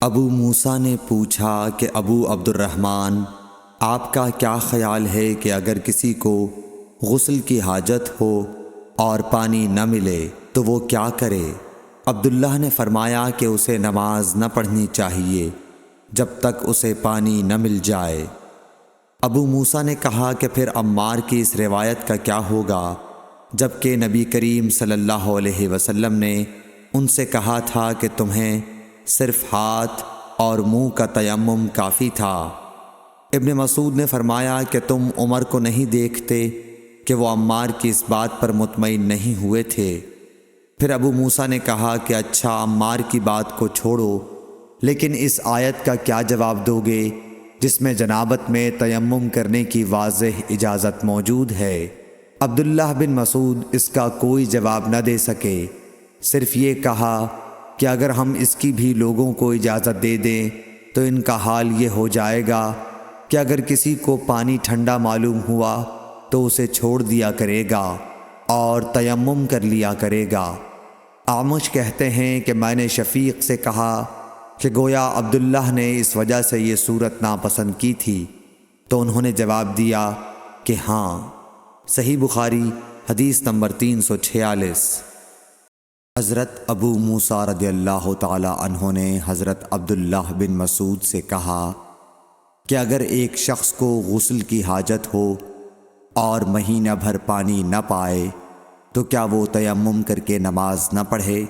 ابو موسیٰ نے پوچھا کہ ابو عبد الرحمن، آپ کا کیا خیال ہے کہ اگر کسی کو غسل کی حاجت ہو اور پانی نہ ملے تو وہ کیا کرے؟ عبداللہ نے فرمایا کہ اسے نماز نہ پڑھنی چاہیے جب تک اسے پانی نہ مل جائے۔ ابو موسیٰ نے کہا کہ پھر عمار کی اس روایت کا کیا ہوگا جبکہ نبی کریم صلی اللہ علیہ وسلم نے ان سے کہا تھا کہ تمہیں صرف ہاتھ اور منہ کا تیمم کافی تھا۔ ابن مسعود نے فرمایا کہ تم عمر کو نہیں دیکھتے کہ وہ عمار کی اس بات پر مطمئن نہیں ہوئے تھے۔ پھر ابو موسیٰ نے کہا کہ اچھا، عمار کی بات کو چھوڑو، لیکن اس آیت کا کیا جواب دو گے جس میں جنابت میں تیمم کرنے کی واضح اجازت موجود ہے؟ عبداللہ بن مسعود اس کا کوئی جواب نہ دے سکے، صرف یہ کہا کہ اگر ہم اس کی بھی لوگوں کو اجازت دے دیں تو ان کا حال یہ ہو جائے گا کہ اگر کسی کو پانی ٹھنڈا معلوم ہوا تو اسے چھوڑ دیا کرے گا اور تیمم کر لیا کرے گا۔ اعمش کہتے ہیں کہ میں نے شفیق سے کہا کہ گویا عبداللہ نے اس وجہ سے یہ صورت ناپسند کی تھی، تو انہوں نے جواب دیا کہ ہاں۔ صحیح بخاری حدیث نمبر 346۔ حضرت ابو موسیٰ رضی اللہ تعالی عنہ نے حضرت عبداللہ بن مسعود سے کہا کہ اگر ایک شخص کو غسل کی حاجت ہو اور مہینہ بھر پانی نہ پائے تو کیا وہ تیمم کر کے نماز نہ پڑھے؟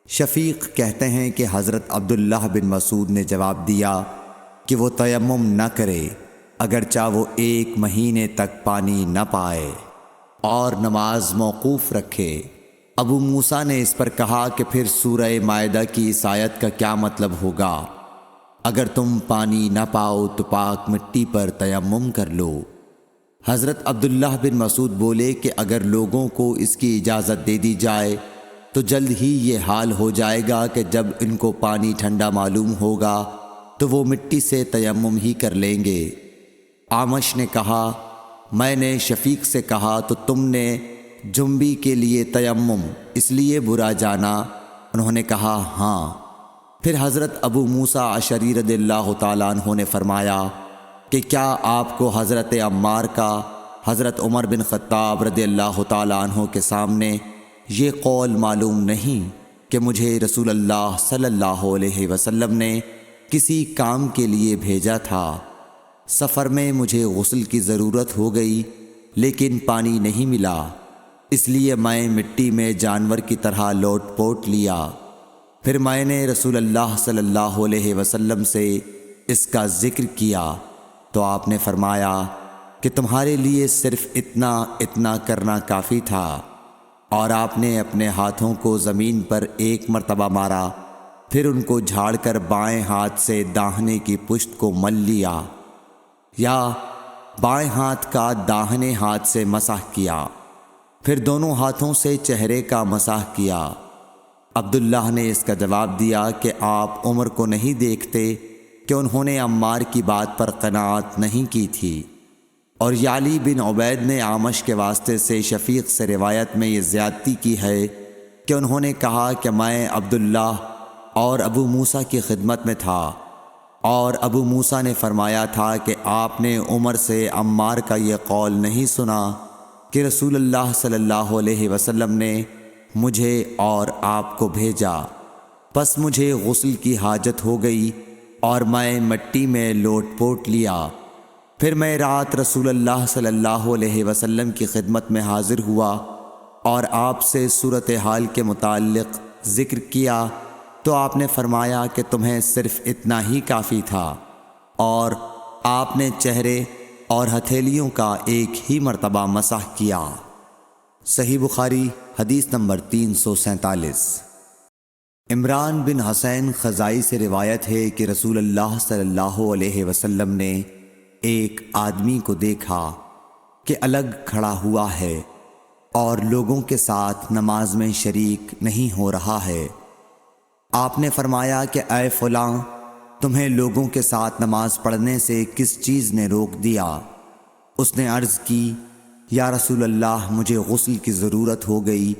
شفیق کہتے ہیں کہ حضرت عبداللہ بن مسعود نے جواب دیا کہ وہ تیمم نہ کرے اگرچہ وہ 1 مہینے تک پانی نہ پائے اور نماز موقوف رکھے۔ ابو موسیٰ نے اس پر کہا کہ پھر سورہ مائدہ کی اس آیت کا کیا مطلب ہوگا؟ اگر تم پانی نہ پاؤ تو پاک مٹی پر تیمم کر لو۔ حضرت عبداللہ بن مسعود بولے کہ اگر لوگوں کو اس کی اجازت دے دی جائے تو جلد ہی یہ حال ہو جائے گا کہ جب ان کو پانی ٹھنڈا معلوم ہوگا تو وہ مٹی سے تیمم ہی کر لیں گے۔ اعمش نے کہا، میں نے شفیق سے کہا تو تم نے جنبی کے لیے تیمم اس لیے برا جانا؟ انہوں نے کہا ہاں۔ پھر حضرت ابو موسیٰ اشعری رضی اللہ تعالیٰ عنہ نے فرمایا کہ کیا آپ کو حضرت عمار کا حضرت عمر بن خطاب رضی اللہ تعالیٰ عنہ کے سامنے یہ قول معلوم نہیں کہ مجھے رسول اللہ صلی اللہ علیہ وسلم نے کسی کام کے لیے بھیجا تھا، سفر میں مجھے غسل کی ضرورت ہو گئی لیکن پانی نہیں ملا، اس لیے میں مٹی میں جانور کی طرح لوٹ پوٹ لیا۔ پھر میں نے رسول اللہ صلی اللہ علیہ وسلم سے اس کا ذکر کیا تو آپ نے فرمایا کہ تمہارے لیے صرف اتنا کرنا کافی تھا، اور آپ نے اپنے ہاتھوں کو زمین پر 1 مرتبہ مارا، پھر ان کو جھاڑ کر بائیں ہاتھ سے داہنے کی پشت کو مل لیا، یا بائیں ہاتھ کا داہنے ہاتھ سے مسح کیا، پھر دونوں ہاتھوں سے چہرے کا مسح کیا۔ عبداللہ نے اس کا جواب دیا کہ آپ عمر کو نہیں دیکھتے کہ انہوں نے عمار کی بات پر قناعت نہیں کی تھی؟ اور یعلی بن عبید نے اعمش کے واسطے سے شفیق سے روایت میں یہ زیادتی کی ہے کہ انہوں نے کہا کہ میں عبداللہ اور ابو موسیٰ کی خدمت میں تھا، اور ابو موسیٰ نے فرمایا تھا کہ آپ نے عمر سے عمار کا یہ قول نہیں سنا کہ رسول اللہ صلی اللہ علیہ وسلم نے مجھے اور آپ کو بھیجا، پس مجھے غسل کی حاجت ہو گئی اور میں مٹی میں لوٹ پوٹ لیا۔ پھر میں رات رسول اللہ صلی اللہ علیہ وسلم کی خدمت میں حاضر ہوا اور آپ سے صورتحال کے متعلق ذکر کیا تو آپ نے فرمایا کہ تمہیں صرف اتنا ہی کافی تھا، اور آپ نے چہرے اور ہتھیلیوں کا 1 ہی مرتبہ مسح کیا۔ صحیح بخاری حدیث نمبر 347۔ عمران بن حسین خزائی سے روایت ہے کہ رسول اللہ صلی اللہ علیہ وسلم نے ایک آدمی کو دیکھا کہ الگ کھڑا ہوا ہے اور لوگوں کے ساتھ نماز میں شریک نہیں ہو رہا ہے۔ آپ نے فرمایا کہ اے فلاں، تمہیں لوگوں کے ساتھ نماز پڑھنے سے کس چیز نے روک دیا؟ اس نے عرض کی، یا رسول اللہ، مجھے غسل کی ضرورت ہو گئی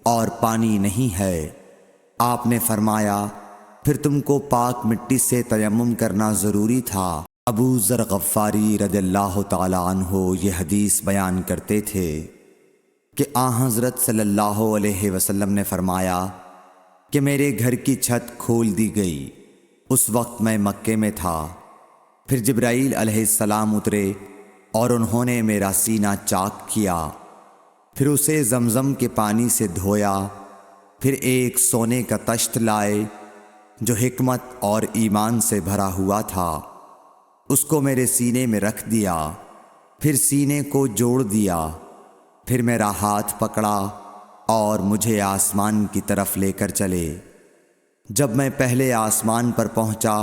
اور پانی نہیں ہے۔ آپ نے فرمایا پھر تم کو پاک مٹی سے تیمم کرنا ضروری تھا۔ ابو ذر غفاری رضی اللہ تعالی عنہ یہ حدیث بیان کرتے تھے کہ حضرت صلی اللہ علیہ وسلم نے فرمایا کہ میرے گھر کی چھت کھول دی گئی۔ اس وقت میں مکے میں تھا۔ پھر جبرائیل علیہ السلام اترے اور انہوں نے میرا سینہ چاک کیا، پھر اسے زمزم کے پانی سے دھویا، پھر ایک سونے کا تشت لائے جو حکمت اور ایمان سے بھرا ہوا تھا، اس کو میرے سینے میں رکھ دیا، پھر سینے کو جوڑ دیا، پھر میرا ہاتھ پکڑا اور مجھے آسمان کی طرف لے کر چلے۔ جب میں پہلے آسمان پر پہنچا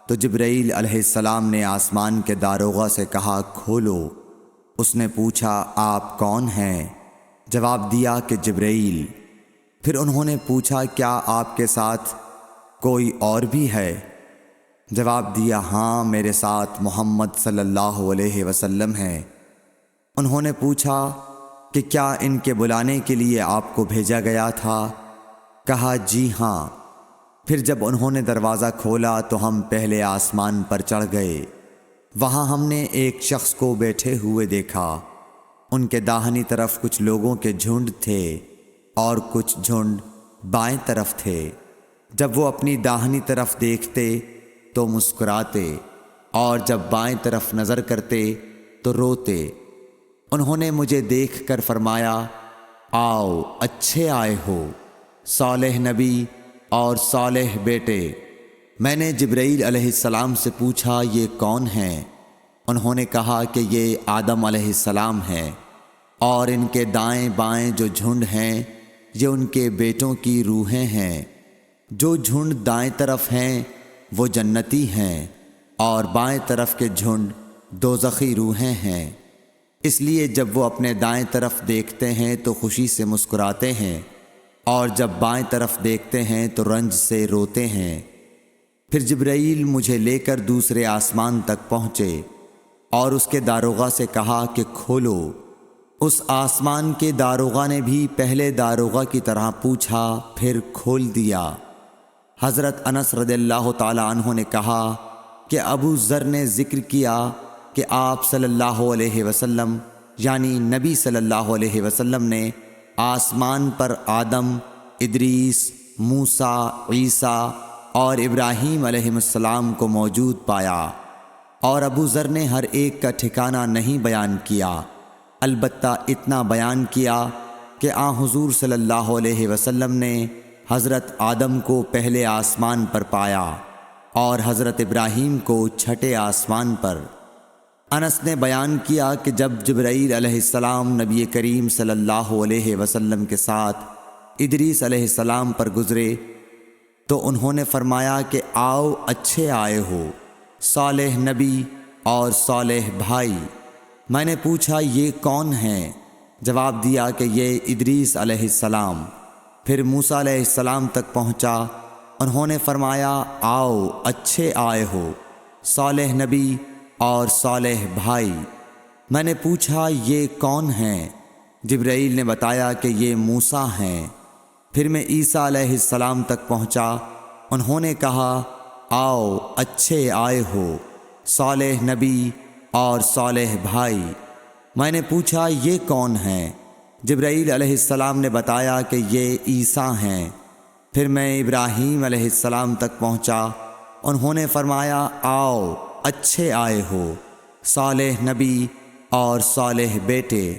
تو جبرائیل علیہ السلام نے آسمان کے داروغہ سے کہا کھولو۔ اس نے پوچھا آپ کون ہیں؟ جواب دیا کہ جبرائیل۔ پھر انہوں نے پوچھا کیا آپ کے ساتھ کوئی اور بھی ہے؟ جواب دیا ہاں، میرے ساتھ محمد صلی اللہ علیہ وسلم ہے۔ انہوں نے پوچھا کہ کیا ان کے بلانے کے لیے آپ کو بھیجا گیا تھا؟ کہا جی ہاں۔ پھر جب انہوں نے دروازہ کھولا تو ہم پہلے آسمان پر چڑھ گئے۔ وہاں ہم نے ایک شخص کو بیٹھے ہوئے دیکھا۔ ان کے داہنی طرف کچھ لوگوں کے جھنڈ تھے اور کچھ جھنڈ بائیں طرف تھے۔ جب وہ اپنی داہنی طرف دیکھتے تو مسکراتے اور جب بائیں طرف نظر کرتے تو روتے۔ انہوں نے مجھے دیکھ کر فرمایا آؤ اچھے آئے ہو، صالح نبی اور صالح بیٹے۔ میں نے جبرائیل علیہ السلام سے پوچھا یہ کون ہیں؟ انہوں نے کہا کہ یہ آدم علیہ السلام ہیں، اور ان کے دائیں بائیں جو جھنڈ ہیں یہ ان کے بیٹوں کی روحیں ہیں۔ جو جھنڈ دائیں طرف ہیں وہ جنتی ہیں، اور بائیں طرف کے جھنڈ دوزخی روحیں ہیں۔ اس لیے جب وہ اپنے دائیں طرف دیکھتے ہیں تو خوشی سے مسکراتے ہیں، اور جب بائیں طرف دیکھتے ہیں تو رنج سے روتے ہیں۔ پھر جبرائیل مجھے لے کر دوسرے آسمان تک پہنچے اور اس کے داروغہ سے کہا کہ کھولو۔ اس آسمان کے داروغہ نے بھی پہلے داروغہ کی طرح پوچھا، پھر کھول دیا۔ حضرت انس رضی اللہ تعالی عنہ نے کہا کہ ابو ذر نے ذکر کیا کہ آپ صلی اللہ علیہ وسلم یعنی نبی صلی اللہ علیہ وسلم نے آسمان پر آدم، ادریس، موسیٰ، عیسیٰ اور ابراہیم علیہ السلام کو موجود پایا، اور ابو ذر نے ہر ایک کا ٹھکانہ نہیں بیان کیا، البتہ اتنا بیان کیا کہ حضور صلی اللہ علیہ وسلم نے حضرت آدم کو پہلے آسمان پر پایا اور حضرت ابراہیم کو چھٹے آسمان پر۔ انس نے بیان کیا کہ جب جبرائیل علیہ السلام نبی کریم صلی اللہ علیہ وسلم کے ساتھ ادریس علیہ السلام پر گزرے تو انہوں نے فرمایا کہ آؤ اچھے آئے ہو، صالح نبی اور صالح بھائی۔ میں نے پوچھا یہ کون ہیں؟ جواب دیا کہ یہ ادریس علیہ السلام۔ پھر موسیٰ علیہ السلام تک پہنچا۔ انہوں نے فرمایا آؤ اچھے آئے ہو، صالح نبی اور صالح بھائی۔ میں نے پوچھا یہ کون ہیں؟ جبرائیل نے بتایا کہ یہ موسیٰ ہیں۔ پھر میں عیسیٰ علیہ السلام تک پہنچا۔ انہوں نے کہا آؤ اچھے آئے ہو، صالح نبی اور صالح بھائی۔ میں نے پوچھا یہ کون ہیں؟ جبرائیل علیہ السلام نے بتایا کہ یہ عیسیٰ ہیں۔ پھر میں ابراہیم علیہ السلام تک پہنچا۔ انہوں نے فرمایا آؤ اچھے آئے ہو، صالح نبی اور صالح بیٹے۔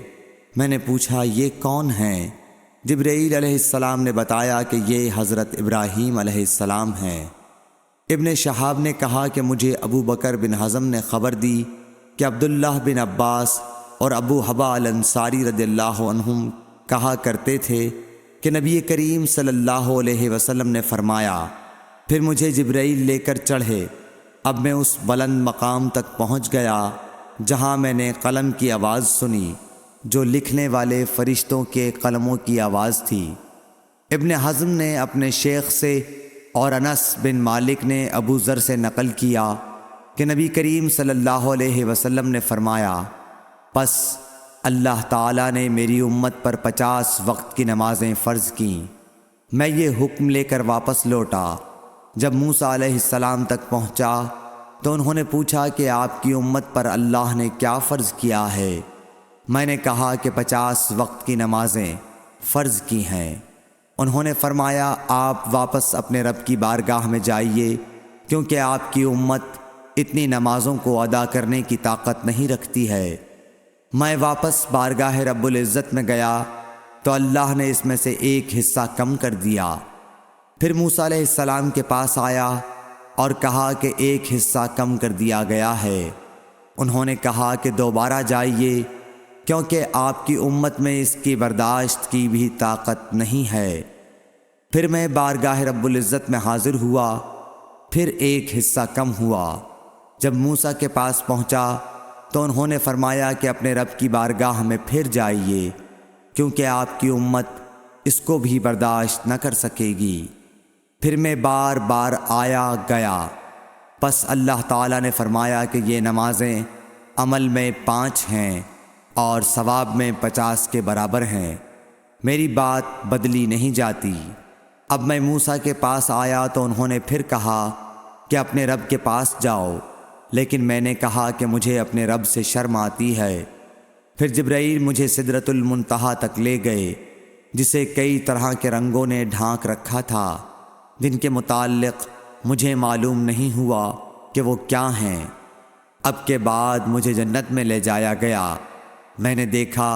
میں نے پوچھا یہ کون ہیں؟ جبرائیل علیہ السلام نے بتایا کہ یہ حضرت ابراہیم علیہ السلام ہیں۔ ابن شہاب نے کہا کہ مجھے ابو بکر بن حزم نے خبر دی کہ عبداللہ بن عباس اور ابو حبا الانصاری رضی اللہ عنہم کہا کرتے تھے کہ نبی کریم صلی اللہ علیہ وسلم نے فرمایا، پھر مجھے جبرائیل لے کر چڑھے۔ اب میں اس بلند مقام تک پہنچ گیا جہاں میں نے قلم کی آواز سنی جو لکھنے والے فرشتوں کے قلموں کی آواز تھی۔ ابن حزم نے اپنے شیخ سے اور انس بن مالک نے ابو ذر سے نقل کیا کہ نبی کریم صلی اللہ علیہ وسلم نے فرمایا، پس اللہ تعالیٰ نے میری امت پر 50 وقت کی نمازیں فرض کیں۔ میں یہ حکم لے کر واپس لوٹا جب موسیٰ علیہ السلام تک پہنچا تو انہوں نے پوچھا کہ آپ کی امت پر اللہ نے کیا فرض کیا ہے؟ میں نے کہا کہ 50 وقت کی نمازیں فرض کی ہیں۔ انہوں نے فرمایا آپ واپس اپنے رب کی بارگاہ میں جائیے، کیونکہ آپ کی امت اتنی نمازوں کو ادا کرنے کی طاقت نہیں رکھتی ہے۔ میں واپس بارگاہ رب العزت میں گیا تو اللہ نے اس میں سے ایک حصہ کم کر دیا۔ پھر موسیٰ علیہ السلام کے پاس آیا اور کہا کہ ایک حصہ کم کر دیا گیا ہے۔ انہوں نے کہا کہ دوبارہ جائیے، کیونکہ آپ کی امت میں اس کی برداشت کی بھی طاقت نہیں ہے۔ پھر میں بارگاہ رب العزت میں حاضر ہوا، پھر ایک حصہ کم ہوا۔ جب موسیٰ کے پاس پہنچا تو انہوں نے فرمایا کہ اپنے رب کی بارگاہ میں پھر جائیے، کیونکہ آپ کی امت اس کو بھی برداشت نہ کر سکے گی۔ پھر میں بار بار آیا گیا، پس اللہ تعالیٰ نے فرمایا کہ یہ نمازیں عمل میں 5 ہیں اور ثواب میں 50 کے برابر ہیں، میری بات بدلی نہیں جاتی۔ اب میں موسیٰ کے پاس آیا تو انہوں نے پھر کہا کہ اپنے رب کے پاس جاؤ، لیکن میں نے کہا کہ مجھے اپنے رب سے شرم آتی ہے۔ پھر جبرائیل مجھے سدرۃ المنتہا تک لے گئے، جسے کئی طرح کے رنگوں نے ڈھانک رکھا تھا، جن کے متعلق مجھے معلوم نہیں ہوا کہ وہ کیا ہیں۔ اب کے بعد مجھے جنت میں لے جایا گیا۔ میں نے دیکھا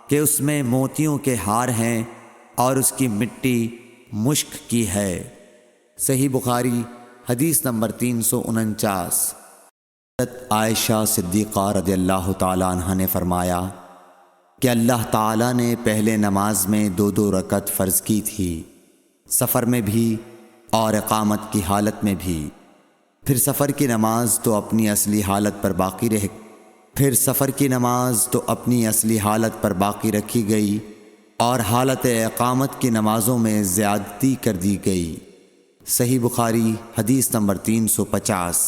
کہ اس میں موتیوں کے ہار ہیں اور اس کی مٹی مشک کی ہے۔ صحیح بخاری حدیث نمبر 349۔ حضرت عائشہ صدیقہ رضی اللہ تعالیٰ عنہ نے فرمایا کہ اللہ تعالیٰ نے پہلے نماز میں 2 رکعت فرض کی تھی، سفر میں بھی اور اقامت کی حالت میں بھی۔ پھر سفر کی نماز تو اپنی اصلی حالت پر باقی رکھی گئی اور حالت اقامت کی نمازوں میں زیادتی کر دی گئی۔ صحیح بخاری حدیث نمبر 350۔